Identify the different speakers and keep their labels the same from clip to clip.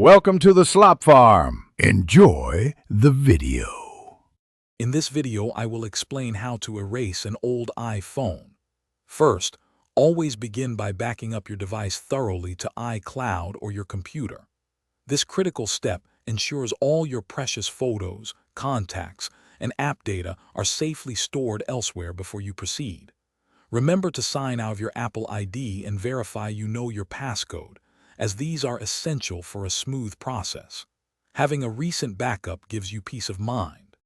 Speaker 1: Welcome to the Slop Farm. Enjoy the video.
Speaker 2: In this video, I will explain how to erase an old iPhone. First, always begin by backing up your device thoroughly to iCloud or your computer. This critical step ensures all your precious photos, contacts, and app data are safely stored elsewhere before you proceed. Remember to sign out of your Apple ID and verify you know your passcode, as these are essential for a smooth process. Having a recent backup gives you peace of mind.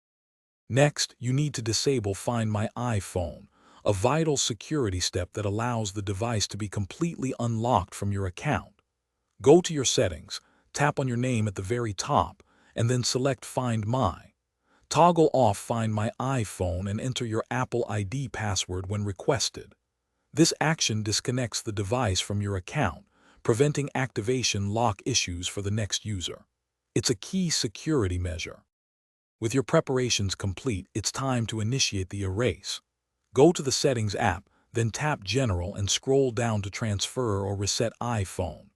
Speaker 2: Next, you need to disable Find My iPhone, a vital security step that allows the device to be completely unlocked from your account. Go to your settings, tap on your name at the very top, and then select Find My. Toggle off Find My iPhone and enter your Apple ID password when requested. This action disconnects the device from your account, preventing activation lock issues for the next user. It's a key security measure. With your preparations complete, it's time to initiate the erase. Go to the Settings app, then tap General and scroll down to Transfer or Reset iPhone.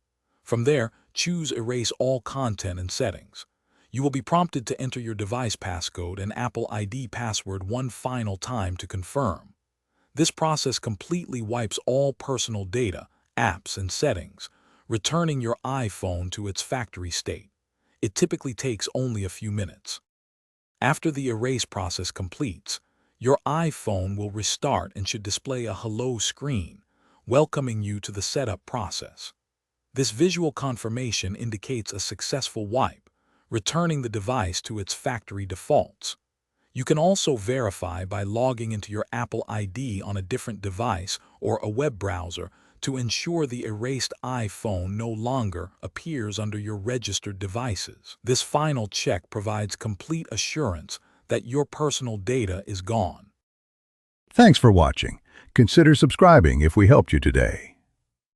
Speaker 2: From there, choose Erase All Content and Settings. You will be prompted to enter your device passcode and Apple ID password one final time to confirm. This process completely wipes all personal data, apps, and settings, returning your iPhone to its factory state. It typically takes only a few minutes. After the erase process completes, your iPhone will restart and should display a hello screen, welcoming you to the setup process. This visual confirmation indicates a successful wipe, returning the device to its factory defaults. You can also verify by logging into your Apple ID on a different device or a web browser to ensure the erased iPhone no longer appears under your registered devices. This final check provides complete assurance that your personal data is gone.
Speaker 1: Thanks for watching. Consider subscribing if we helped you today.